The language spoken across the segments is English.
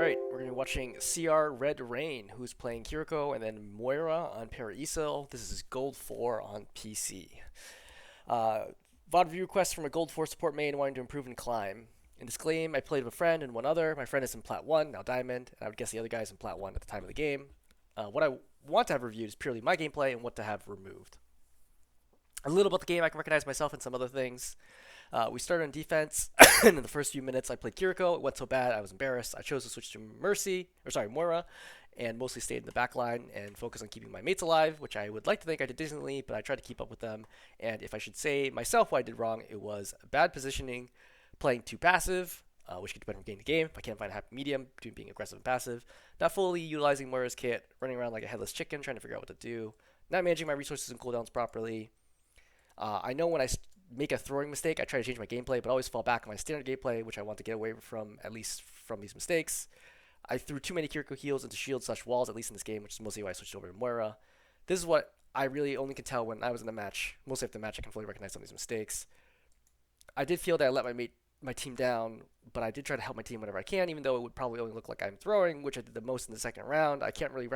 Alright, we're going to be watching CRRedRain, who's playing Kiriko, and then Moira on Paraiso. This is Gold 4 on PC. VOD review request from a Gold 4 support main wanting to improve and climb. In this game, I played with a friend and one other. My friend is in Plat 1, now Diamond, and I would guess the other guy's in Plat 1 at the time of the game. What I want to have reviewed is purely my gameplay and what to have removed. A little about the game, I can recognize myself in some other things. We started on defense, and in the first few minutes I played Kiriko. It went so bad I was embarrassed. I chose to switch to Moira, and mostly stayed in the back line and focused on keeping my mates alive, which I would like to think I did decently, but I tried to keep up with them. And if I should say myself what I did wrong, it was bad positioning, playing too passive, which could depend from game to game. If I can't find a happy medium between being aggressive and passive, not fully utilizing Moira's kit, running around like a headless chicken trying to figure out what to do, not managing my resources and cooldowns properly. I know when I make a throwing mistake, I try to change my gameplay, but always fall back on my standard gameplay, which I want to get away from, at least from these mistakes. I threw too many Kiriko heals into shields/walls, at least in this game, which is mostly why I switched over to Moira. This is what I really only can tell when I was in a match. Mostly after the match, I can fully recognize some of these mistakes. I did feel that I let my team down, but I did try to help my team whenever I can, even though it would probably only look like I'm throwing, which I did the most in the second round. I can't really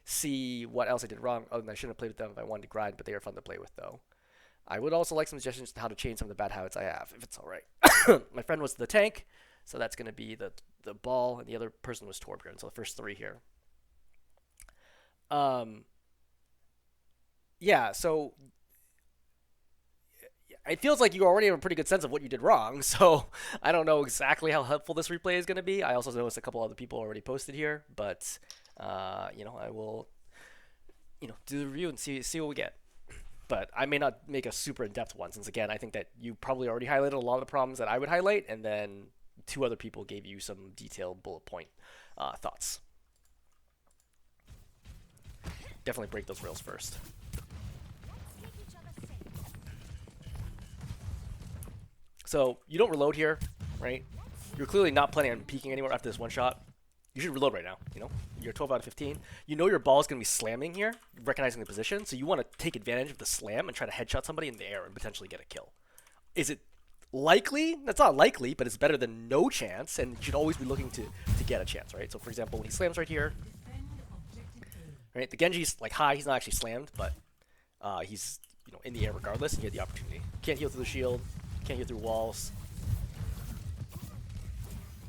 see what else I did wrong, other than I shouldn't have played with them if I wanted to grind, but they are fun to play with, though. I would also like some suggestions on how to change some of the bad habits I have, if it's alright. My friend was the tank, so that's going to be the ball, and the other person was Torbjorn, so the first three here. Yeah, so it feels like you already have a pretty good sense of what you did wrong, so I don't know exactly how helpful this replay is going to be. I also noticed a couple other people already posted here, but, I will, do the review and see what we get. But I may not make a super in-depth one, since again, I think that you probably already highlighted a lot of the problems that I would highlight, and then two other people gave you some detailed bullet point thoughts. Definitely break those rails first. So you don't reload here, right? You're clearly not planning on peeking anywhere after this one shot. You should reload right now, You're 12 out of 15. You know your ball is going to be slamming here, recognizing the position, so you want to take advantage of the slam and try to headshot somebody in the air and potentially get a kill. Is it likely? That's not likely, but it's better than no chance, and you should always be looking to get a chance, right? So for example, when he slams right here, right, the Genji's like high, he's not actually slammed, but he's in the air regardless, and you had the opportunity. Can't heal through the shield, can't heal through walls.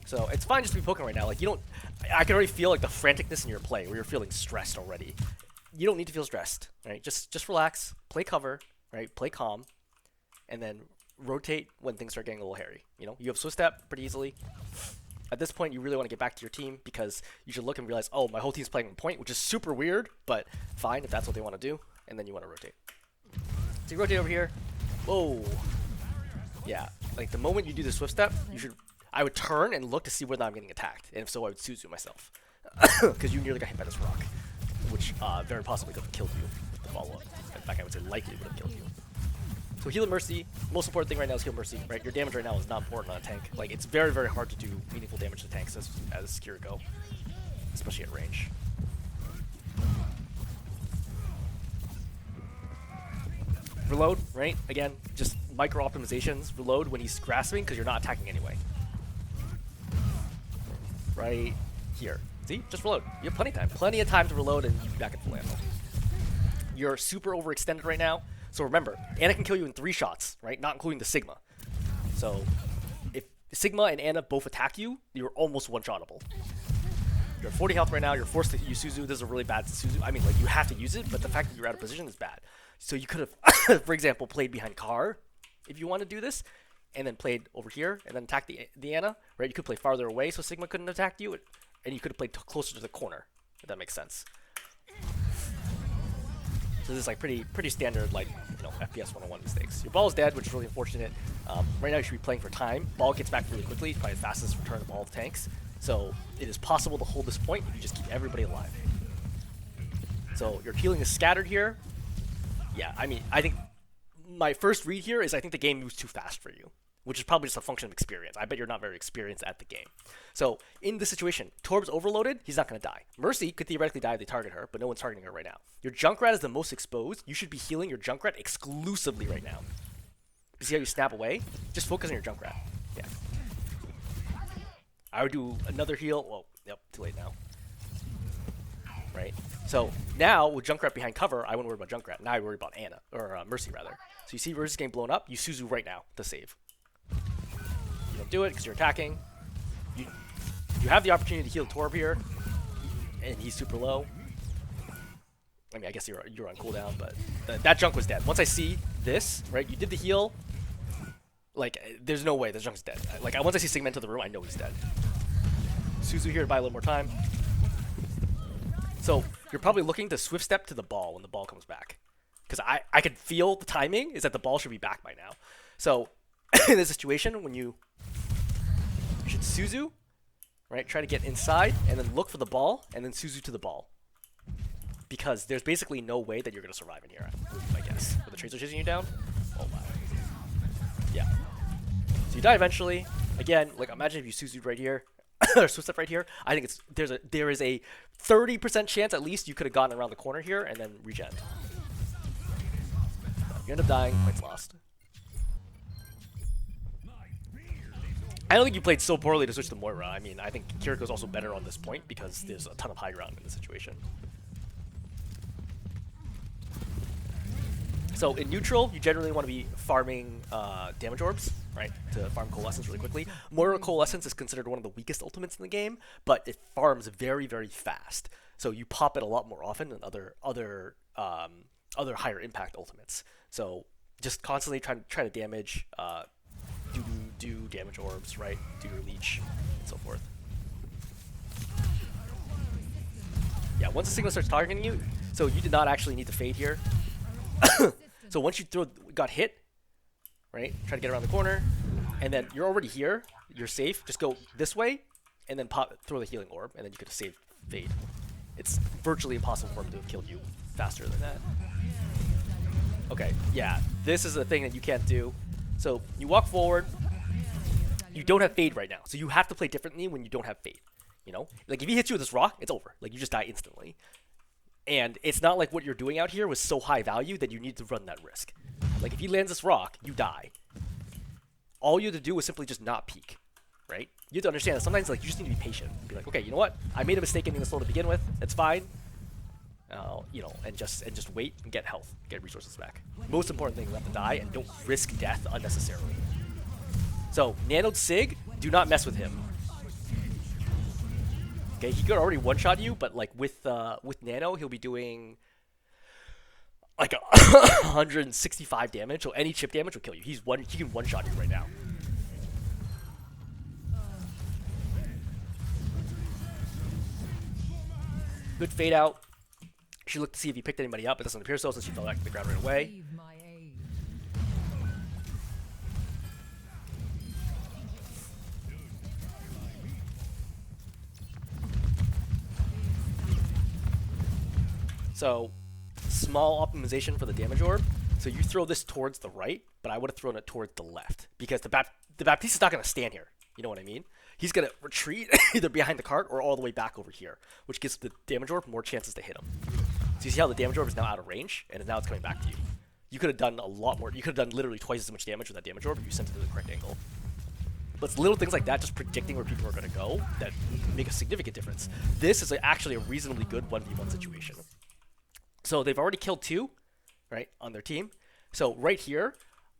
So it's fine just to be poking right now. Like I can already feel like the franticness in your play where you're feeling stressed already. You don't need to feel stressed, right? Just relax, play cover, right? Play calm, and then rotate when things start getting a little hairy. You have Swift Step pretty easily. At this point, you really want to get back to your team because you should look and realize, oh, my whole team's playing on point, which is super weird, but fine if that's what they want to do, and then you want to rotate. So you rotate over here. Whoa. Yeah, like the moment you do the Swift Step, I would turn and look to see whether I'm getting attacked, and if so, I would Suzu myself. Because you nearly got hit by this rock, which very possibly could have killed you with the follow-up. In fact, I would say likely would have killed you. So heal and Mercy. Most important thing right now is heal Mercy, right? Your damage right now is not important on a tank. Like, it's very, very hard to do meaningful damage to tanks as Kiriko, especially at range. Reload, right? Again, just micro optimizations. Reload when he's grasping because you're not attacking anyway. Right here. See? Just reload. You have plenty of time. Plenty of time to reload and you be back at full ammo. You're super overextended right now. So remember, Ana can kill you in 3 shots, right? Not including the Sigma. So if Sigma and Ana both attack you, you're almost one-shotable. You're at 40 health right now. You're forced to use Suzu. This is a really bad Suzu. I mean, like, you have to use it, but the fact that you're out of position is bad. So you could have, for example, played behind Car if you want to do this, and then played over here, and then attacked the Ana, right? You could play farther away so Sigma couldn't attack you, and you could have played closer to the corner, if that makes sense. So this is like pretty standard, like, FPS 101 mistakes. Your ball is dead, which is really unfortunate. Right now you should be playing for time. Ball gets back really quickly, probably the fastest return of all the tanks. So it is possible to hold this point if you just keep everybody alive. So your healing is scattered here. Yeah, I mean, I think my first read here is I think the game moves too fast for you, which is probably just a function of experience. I bet you're not very experienced at the game. So in this situation, Torb's overloaded, he's not going to die. Mercy could theoretically die if they target her, but no one's targeting her right now. Your Junkrat is the most exposed. You should be healing your Junkrat exclusively right now. You see how you snap away? Just focus on your Junkrat. Yeah. I would do another heal. Well, yep, too late now. Right? So now with Junkrat behind cover, I wouldn't worry about Junkrat. Now I worry about Ana, or Mercy rather. So you see Mercy's getting blown up, you Suzu right now to save. You don't do it because you're attacking. You have the opportunity to heal Torb here, and he's super low. I mean, I guess you're on cooldown, but that Junk was dead. Once I see this, right, you did the heal, like, there's no way the Junk's dead. Like, once I see Sigma into the room, I know he's dead. Suzu here to buy a little more time. So you're probably looking to swift step to the ball when the ball comes back. Because I could feel the timing is that the ball should be back by now. So in this situation, when you should Suzu, right, try to get inside and then look for the ball and then Suzu to the ball. Because there's basically no way that you're going to survive in here, I guess. With the Tracer chasing you down. Oh wow. Yeah. So you die eventually. Again, like imagine if you Suzu'd right here. Or Swift Step right here. I think there is a 30% chance at least you could have gotten around the corner here and then regen. You end up dying, points lost. I don't think you played so poorly to switch to Moira. I mean, I think Kiriko's also better on this point because there's a ton of high ground in the situation. So in neutral, you generally want to be farming damage orbs, right, to farm Coalescence really quickly. Moira Coalescence is considered one of the weakest ultimates in the game, but it farms very, very fast. So you pop it a lot more often than other higher impact ultimates. So just constantly trying to damage, do damage orbs, right, do your leech, and so forth. Yeah, once the signal starts targeting you, so you did not actually need to fade here. So once you got hit, right, try to get around the corner, and then you're already here, you're safe, just go this way, and then throw the healing orb, and then you could have saved fade. It's virtually impossible for him to have killed you faster than that. Okay, yeah, this is the thing that you can't do. So you walk forward, you don't have fade right now, so you have to play differently when you don't have fade, you know? Like if he hits you with this rock, it's over, like you just die instantly. And it's not like what you're doing out here was so high value that you need to run that risk. Like if he lands this rock, you die. All you have to do is simply just not peek, right? You have to understand that sometimes like you just need to be patient. Be like, okay, you know what? I made a mistake ending this slow to begin with. It's fine. You know, and just wait and get health, get resources back. Most important thing is not to die and don't risk death unnecessarily. So Nanoed Sig, do not mess with him. Okay, he could already one-shot you, but like with Nano, he'll be doing like 165 damage. So any chip damage will kill you. He can one-shot you right now. Good fade out. She looked to see if he picked anybody up. It doesn't appear so, since she fell back to the ground right away. So, small optimization for the damage orb. So you throw this towards the right, but I would have thrown it towards the left because the Baptiste is not going to stand here. You know what I mean? He's going to retreat either behind the cart or all the way back over here, which gives the damage orb more chances to hit him. So you see how the damage orb is now out of range, and now it's coming back to you. You could have done a lot more. You could have done literally twice as much damage with that damage orb if you sent it to the correct angle. But it's little things like that, just predicting where people are going to go, that make a significant difference. This is actually a reasonably good 1v1 situation. So they've already killed 2, right, on their team. So right here,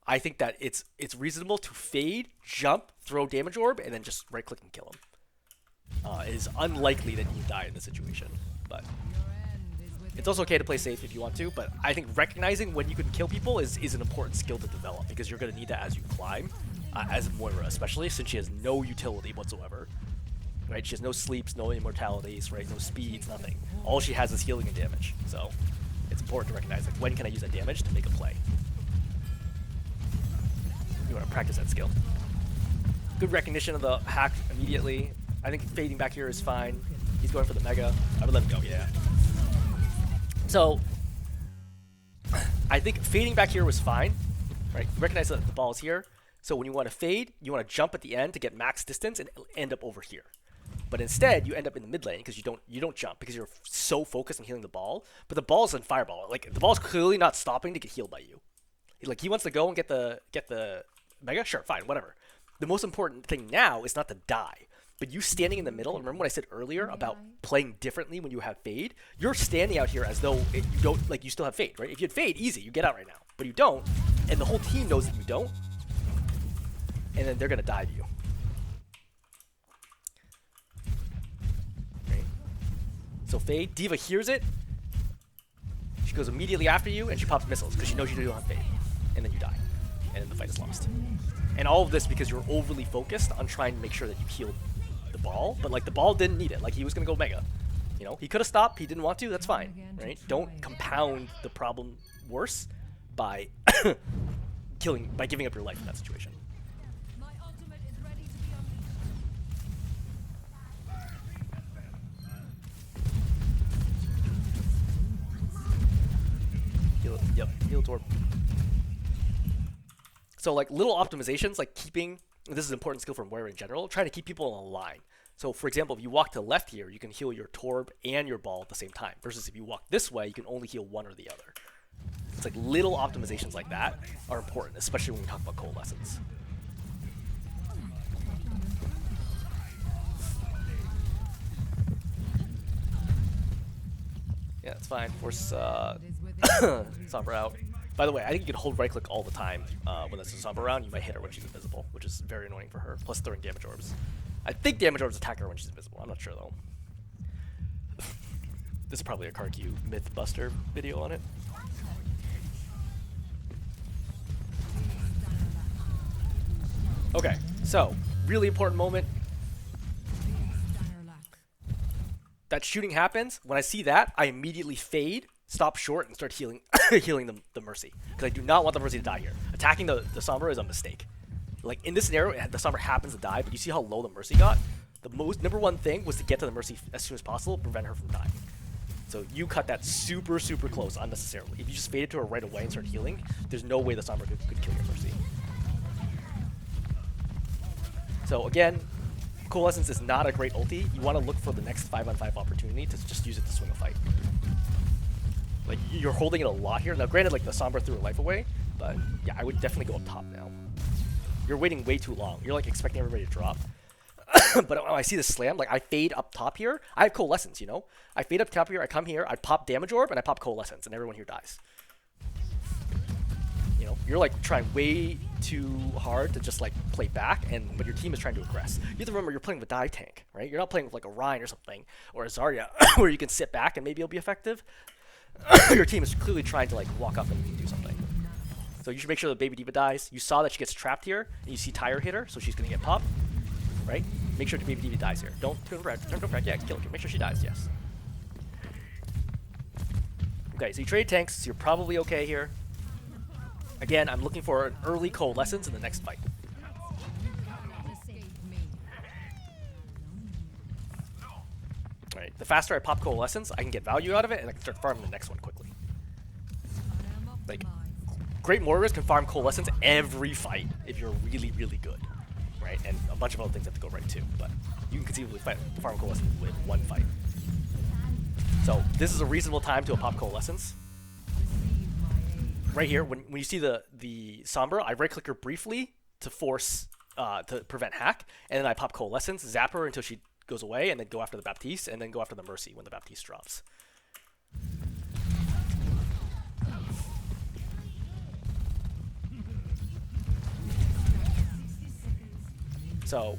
I think that it's reasonable to fade, jump, throw damage orb, and then just right-click and kill him. It is unlikely that you die in this situation, but it's also okay to play safe if you want to. But I think recognizing when you can kill people is an important skill to develop because you're going to need that as you climb, as Moira especially, since she has no utility whatsoever. Right? She has no sleeps, no immortalities, right? No speeds, nothing. All she has is healing and damage. So it's important to recognize like when can I use that damage to make a play. You want to practice that skill. Good recognition of the hack immediately. I think fading back here is fine. He's going for the mega. I would let him go, yeah. So I think fading back here was fine, right? Recognize that the ball is here. So when you want to fade, you want to jump at the end to get max distance and end up over here. But instead, you end up in the mid lane because you don't jump because you're so focused on healing the ball. But the ball's in fireball. Like the ball's clearly not stopping to get healed by you. Like he wants to go and get the mega. Sure, fine, whatever. The most important thing now is not to die. But you standing in the middle, remember what I said earlier about playing differently when you have Fade? You're standing out here as though you don't, like, you still have Fade, right? If you had Fade, easy, you get out right now. But you don't, and the whole team knows that you don't, and then they're gonna dive you. Right? So Fade, D.Va hears it, she goes immediately after you, and she pops missiles, because she knows you don't have Fade. And then you die, and then the fight is lost. And all of this because you're overly focused on trying to make sure that you heal the ball, but like the ball didn't need it. Like he was gonna go mega, you know. He could have stopped. He didn't want to. That's fine, right? Don't compound the problem worse by giving up your life in that situation. Heal Torb. So like little optimizations, like keeping, this is an important skill for Moira in general, trying to keep people in a line. So for example, if you walk to the left here, you can heal your Torb and your ball at the same time, versus if you walk this way, you can only heal one or the other. It's like little optimizations like that are important, especially when we talk about coalescence. Yeah, it's fine. Force Sombra out. By the way, I think you can hold right click all the time when there's a Sombra around. You might hit her when she's invisible, which is very annoying for her. Plus throwing damage orbs. I think damage orbs attack her when she's invisible. I'm not sure though. This is probably a Kiriko Myth Buster video on it. Okay, so really important moment. That shooting happens. When I see that, I immediately fade, stop short, and start healing healing the Mercy. Because I do not want the Mercy to die here. Attacking the Sombra is a mistake. Like in this scenario, the Sombra happens to die, but you see how low the Mercy got? The number one thing was to get to the Mercy as soon as possible, prevent her from dying. So you cut that super, super close unnecessarily. If you just faded to her right away and start healing, there's no way the Sombra could kill your Mercy. So again, Coalescence is not a great ulti. You want to look for the next 5-on-5 opportunity to just use it to swing a fight. Like, you're holding it a lot here. Now, granted, like, the Sombra threw her life away, but yeah, I would definitely go up top now. You're waiting way too long. You're, like, expecting everybody to drop. But when I see the slam, like, I fade up top here. I have Coalescence, you know? I fade up top here, I come here, I pop Damage Orb, and I pop Coalescence, and everyone here dies. You know, you're like trying way too hard to just like play back, but your team is trying to aggress. You have to remember you're playing with a dive tank, right? You're not playing with like a Rhine or something, or a Zarya, where you can sit back and maybe it'll be effective. Your team is clearly trying to like walk up and do something. So you should make sure that Baby D.Va dies. You saw that she gets trapped here, and you see Tyre hit her, so she's gonna get popped, right? Make sure Baby D.Va dies here. Don't turn back, yeah, kill her. Make sure she dies, yes. Okay, so you trade tanks, so you're probably okay here. Again, I'm looking for an early Coalescence in the next fight. Alright, the faster I pop Coalescence, I can get value out of it, and I can start farming the next one quickly. Like, great Moiras can farm Coalescence every fight if you're really, really good. Right? And a bunch of other things have to go right too, but you can conceivably farm Coalescence with one fight. So, this is a reasonable time to pop Coalescence. Right here, when you see the Sombra, I right-click her briefly to force, to prevent hack, and then I pop Coalescence, zap her until she goes away, and then go after the Baptiste, and then go after the Mercy when the Baptiste drops. So,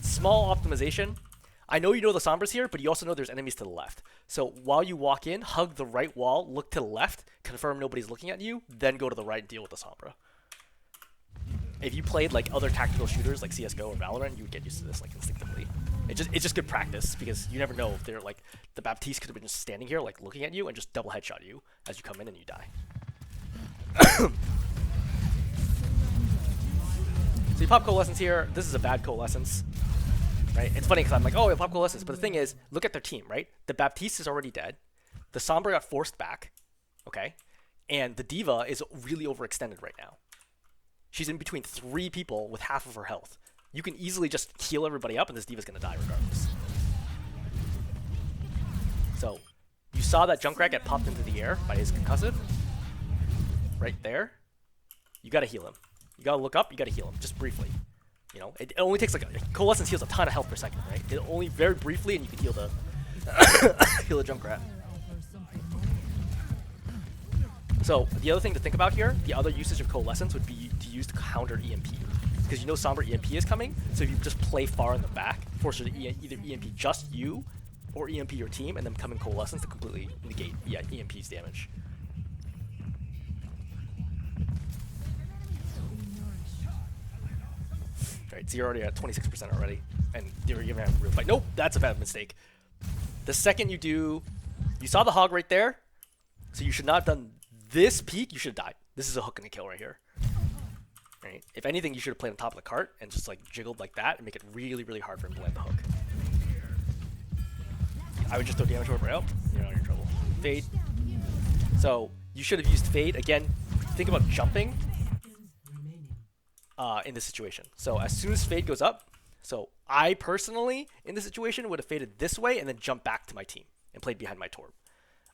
small optimization. I know you know the Sombra's here, but you also know there's enemies to the left. So while you walk in, hug the right wall, look to the left, confirm nobody's looking at you, then go to the right and deal with the Sombra. If you played like other tactical shooters like CSGO or Valorant, you would get used to this like instinctively. It's just good practice because you never know if they're like the Baptiste could have been just standing here like looking at you and just double headshot you as you come in and you die. So you pop Coalescence here. This is a bad Coalescence. Right? It's funny because I'm like, oh, I pop Coalescence. But the thing is, look at their team, right? The Baptiste is already dead. The Sombra got forced back. Okay? And the D.Va is really overextended right now. She's in between 3 people with half of her health. You can easily just heal everybody up and this D.Va's going to die regardless. So, you saw that Junkrat get popped into the air by his concussive. Right there. You got to heal him. You got to look up, you got to heal him, just briefly. You know, it only takes like Coalescence heals a ton of health per second, right? It only very briefly, and you can heal the heal the Junkrat. So the other thing to think about here, the other usage of Coalescence would be to use to counter EMP, because you know Sombra EMP is coming. So if you just play far in the back, force her to either EMP just you, or EMP your team, and then come in Coalescence to completely negate EMP's damage. Right, so you're already at 26% already, and you're gonna have a real fight. Nope, that's a bad mistake. The second you do, you saw the hog right there, so you should not have done this peek. You should have died. This is a hook and a kill right here. Right? If anything, you should have played on top of the cart and just like jiggled like that and make it really, really hard for him to land the hook. I would just throw damage over out. You're not in trouble. Fade. So you should have used fade again. Think about jumping in this situation. So as soon as fade goes up, so I personally in this situation would have faded this way and then jumped back to my team and played behind my torb.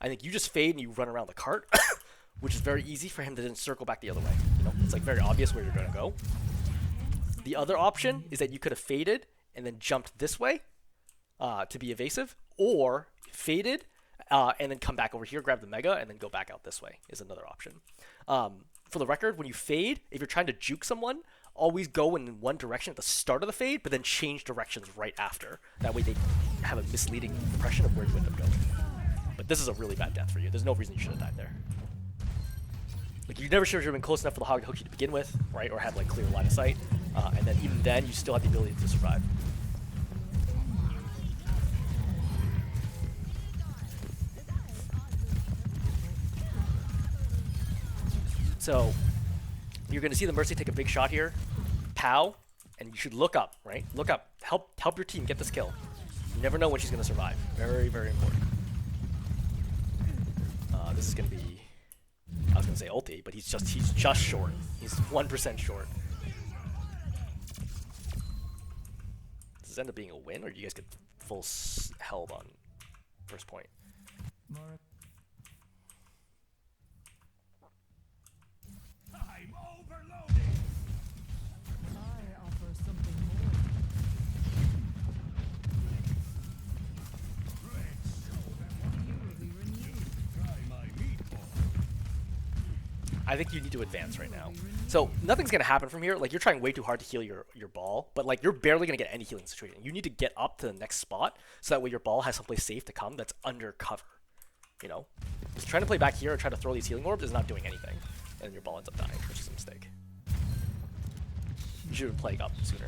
I think you just fade and you run around the cart, which is very easy for him to then circle back the other way. You know, it's like very obvious where you're gonna go. The other option is that you could have faded and then jumped this way to be evasive, or faded and then come back over here, grab the mega, and then go back out this way is another option. For the record, when you fade, if you're trying to juke someone, always go in one direction at the start of the fade, but then change directions right after. That way they have a misleading impression of where you end up going. But this is a really bad death for you. There's no reason you should have died there. Like, you never should have been close enough for the hog to hook you to begin with, right? Or have like clear line of sight. And then even then, you still have the ability to survive. So you're going to see the Mercy take a big shot here. Pow. And you should look up, right? Look up. Help your team get this kill. You never know when she's going to survive. Very, very important. This is going to be, I was going to say ulti, but he's just short. He's 1% short. Does this end up being a win, or do you guys get full held on first point? Moira. I'm overloading. I offer something more. You will be renewed. Try my meatball. I think you need to advance right now. So nothing's going to happen from here. Like, you're trying way too hard to heal your ball, but like you're barely going to get any healing situation. You need to get up to the next spot so that way your ball has someplace safe to come that's under cover. You know? Just trying to play back here and try to throw these healing orbs is not doing anything. And your ball ends up dying, which is a mistake. You should have been playing up sooner.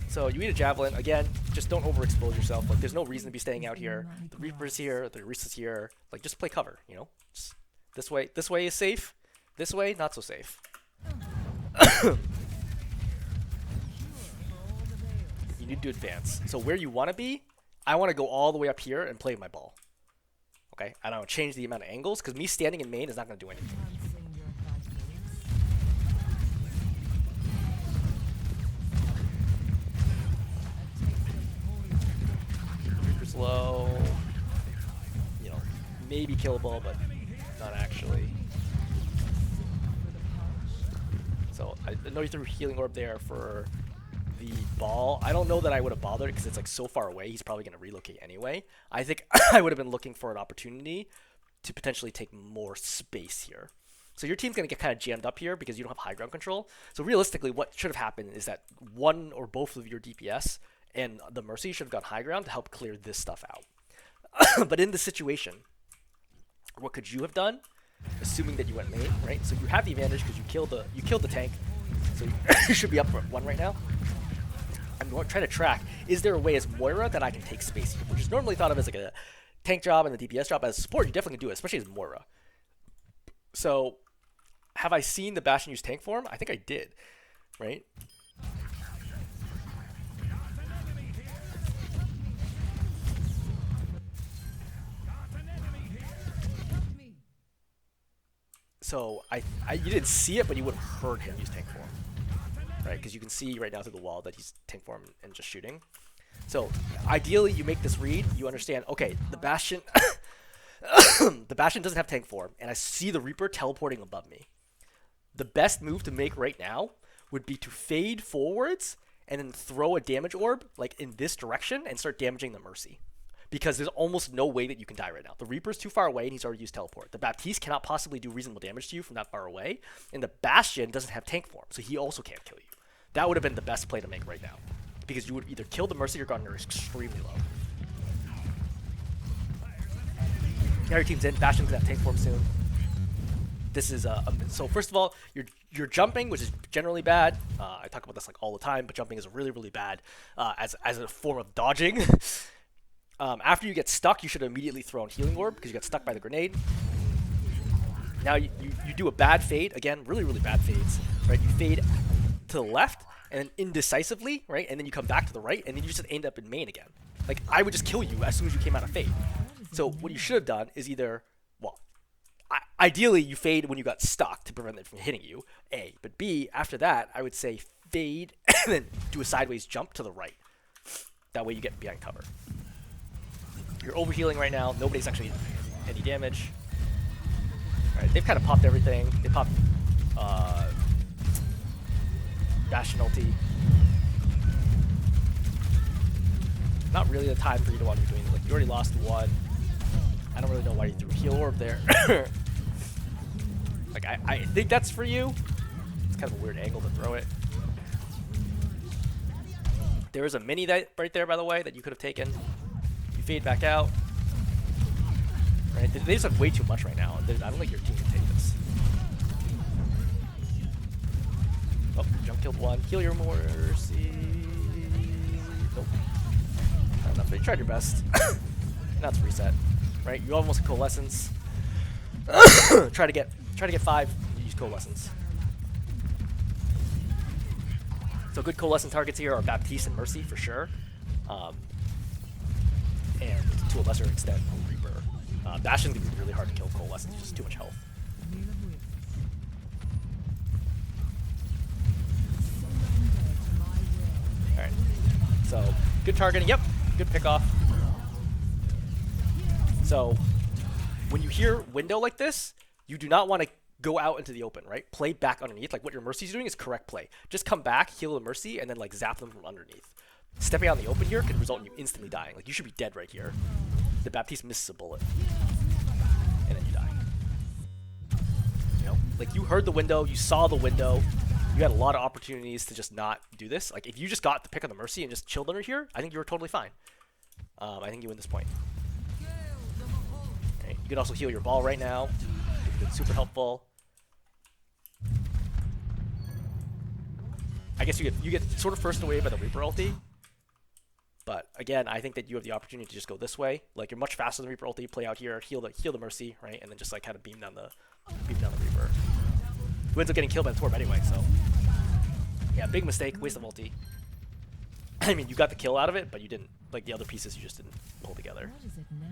So you eat a javelin again. Just don't overexpose yourself. Like, there's no reason to be staying out here. The Reaper's here. The Orisa's here. Like, just play cover. You know, just this way. This way is safe. This way, not so safe. You need to advance. So where you want to be, I want to go all the way up here and play my ball. Okay, I don't change the amount of angles because me standing in main is not going to do anything. Reaper's low. You know, maybe killable, but not actually. So I know you threw healing orb there for the ball. I don't know that I would have bothered because it's like so far away. He's probably going to relocate anyway. I think I would have been looking for an opportunity to potentially take more space here. So your team's going to get kind of jammed up here because you don't have high ground control. So realistically, what should have happened is that one or both of your DPS and the Mercy should have gone high ground to help clear this stuff out. But in this situation, what could you have done? Assuming that you went main, right? So you have the advantage because you killed the tank. So you should be up for 1 right now. I'm trying to track, is there a way as Moira that I can take space here? Which is normally thought of as like a tank job and the DPS job. As support, you definitely can do it, especially as Moira. So, have I seen the Bastion use tank form? I think I did, right? So, you didn't see it, but you would have heard him use tank form. Right, because you can see right now through the wall that he's tank form and just shooting. So ideally, you make this read. You understand. Okay, the Bastion, the Bastion doesn't have tank form, and I see the Reaper teleporting above me. The best move to make right now would be to fade forwards and then throw a damage orb like in this direction and start damaging the Mercy. Because there's almost no way that you can die right now. The Reaper's too far away and he's already used teleport. The Baptiste cannot possibly do reasonable damage to you from that far away. And the Bastion doesn't have tank form, so he also can't kill you. That would have been the best play to make right now. Because you would either kill the Mercy or Gardener extremely low. Now your team's in. Bastion's gonna have tank form soon. This is so first of all, you're jumping, which is generally bad. I talk about this like all the time, but jumping is really, really bad as a form of dodging. After you get stuck, you should immediately throw in Healing Orb because you got stuck by the grenade. Now you do a bad fade. Again, really, really bad fades. Right? You fade to the left and then indecisively, right? And then you come back to the right and then you just end up in main again. Like, I would just kill you as soon as you came out of fade. So what you should have done is either, well, ideally you fade when you got stuck to prevent it from hitting you, A. But B, after that, I would say fade and then do a sideways jump to the right. That way you get behind cover. You're overhealing right now. Nobody's actually any damage. Alright, they've kind of popped everything. They popped Bastion ulti. Not really the time for you to want to be doing it. Like, you already lost one. I don't really know why you threw Heal Orb there. Like, I think that's for you. It's kind of a weird angle to throw it. There is a mini that right there, by the way, that you could have taken. You fade back out. Right? They just have way too much right now. I don't think your team can take this. Oh, jump killed one. Heal your Mercy. Nope. Not enough, but you tried your best. Now it's reset. Right? You almost Coalescence. try to get 5. You use Coalescence. So good Coalescent targets here are Baptiste and Mercy for sure. And to a lesser extent, Reaper. Bastion's gonna be really hard to kill Coalescence, just too much health. Alright. So, good targeting. Yep, good pickoff. So, when you hear window like this, you do not want to go out into the open, right? Play back underneath. Like what your Mercy's doing is correct play. Just come back, heal the Mercy, and then like zap them from underneath. Stepping out in the open here could result in you instantly dying. Like you should be dead right here. The Baptiste misses a bullet. And then you die. You know? Like you heard the window, you saw the window, you had a lot of opportunities to just not do this. Like if you just got the pick on the Mercy and just chilled under here, I think you were totally fine. I think you win this point. Okay, you can also heal your ball right now. It's super helpful. I guess you get sort of first away by the Reaper ulti. But again, I think that you have the opportunity to just go this way. Like you're much faster than Reaper ulti. Play out here, heal the Mercy, right, and then just like kind of beam down the Reaper. Who ends up getting killed by the Torb anyway. So yeah, big mistake, waste of ulti. I mean, you got the kill out of it, but you didn't. Like the other pieces, you just didn't pull together. What is it now?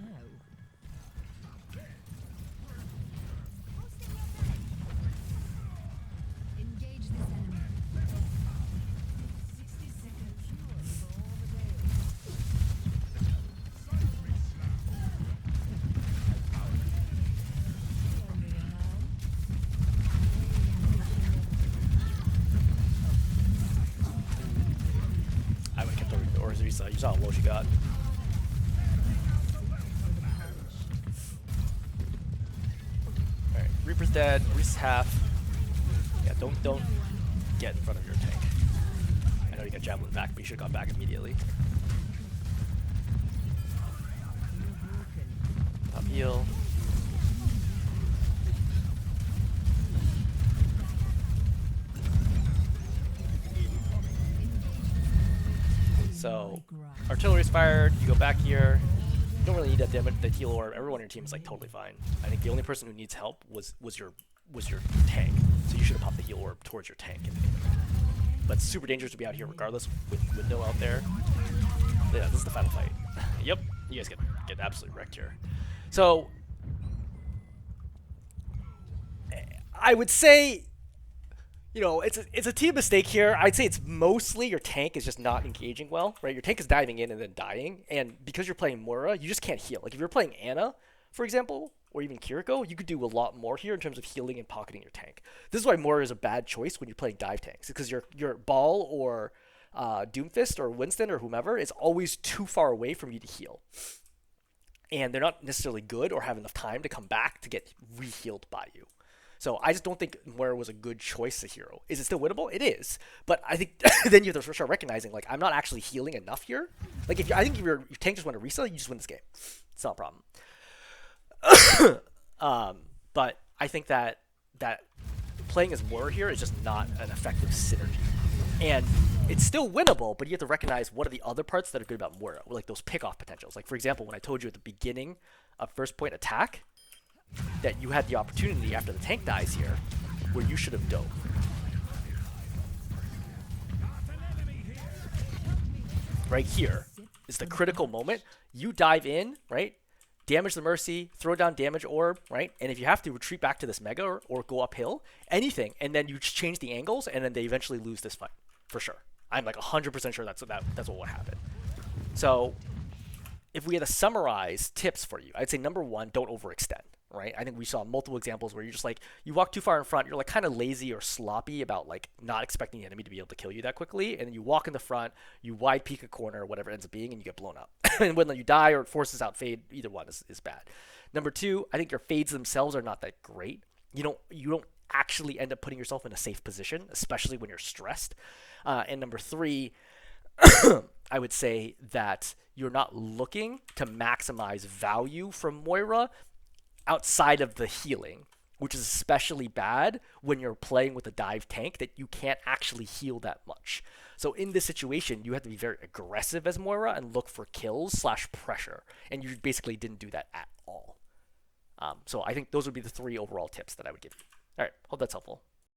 Engage this enemy. 60-second cure for all the I would have kept the Orisa. You saw how low she got. Alright, Reaper's dead. Orisa's half. Yeah, don't get in front of your tank. I know you got Javelin back, but you should have gone back immediately. Top heal. So, artillery's fired, you go back here. You don't really need that damage, that heal orb. Everyone on your team is like totally fine. I think the only person who needs help was your tank. So you should have popped the heal orb towards your tank. But it's super dangerous to be out here regardless with window out there. Yeah, this is the final fight. Yep, you guys get absolutely wrecked here. So I would say, you know, it's a team mistake here. I'd say it's mostly your tank is just not engaging well, right? Your tank is diving in and then dying, and because you're playing Moira, you just can't heal. Like if you're playing Anna, for example, or even Kiriko, you could do a lot more here in terms of healing and pocketing your tank. This is why Moira is a bad choice when you're playing dive tanks, because your Ball or Doomfist or Winston or whomever is always too far away from you to heal. And they're not necessarily good or have enough time to come back to get re-healed by you. So I just don't think Moira was a good choice as a hero. Is it still winnable? It is, but I think then you have to start recognizing, like, I'm not actually healing enough here. Like, I think if your tank just want to reset, you just win this game. It's not a problem. But I think that playing as Moira here is just not an effective synergy, and it's still winnable. But you have to recognize what are the other parts that are good about Moira, like those pick-off potentials. Like, for example, when I told you at the beginning of first point attack that you had the opportunity after the tank dies here where you should have dove. Right here is the critical moment. You dive in, right? Damage the Mercy, throw down damage orb, right? And if you have to, retreat back to this Mega or go uphill, anything, and then you just change the angles, and then they eventually lose this fight, for sure. I'm like 100% sure that's what would happen. So if we had to summarize tips for you, I'd say number one, don't overextend. Right? I think we saw multiple examples where you're just like, you walk too far in front, you're like kind of lazy or sloppy about like not expecting the enemy to be able to kill you that quickly, and then you walk in the front, you wide peek a corner or whatever it ends up being, and you get blown up. And when you die or it forces out fade, either one is bad. Number two, I think your fades themselves are not that great. You don't actually end up putting yourself in a safe position, especially when you're stressed. And number three, I would say that you're not looking to maximize value from Moira outside of the healing, which is especially bad when you're playing with a dive tank that you can't actually heal that much. So in this situation, you have to be very aggressive as Moira and look for kills / pressure, and you basically didn't do that at all. So I think those would be the 3 overall tips that I would give you. All right, hope that's helpful.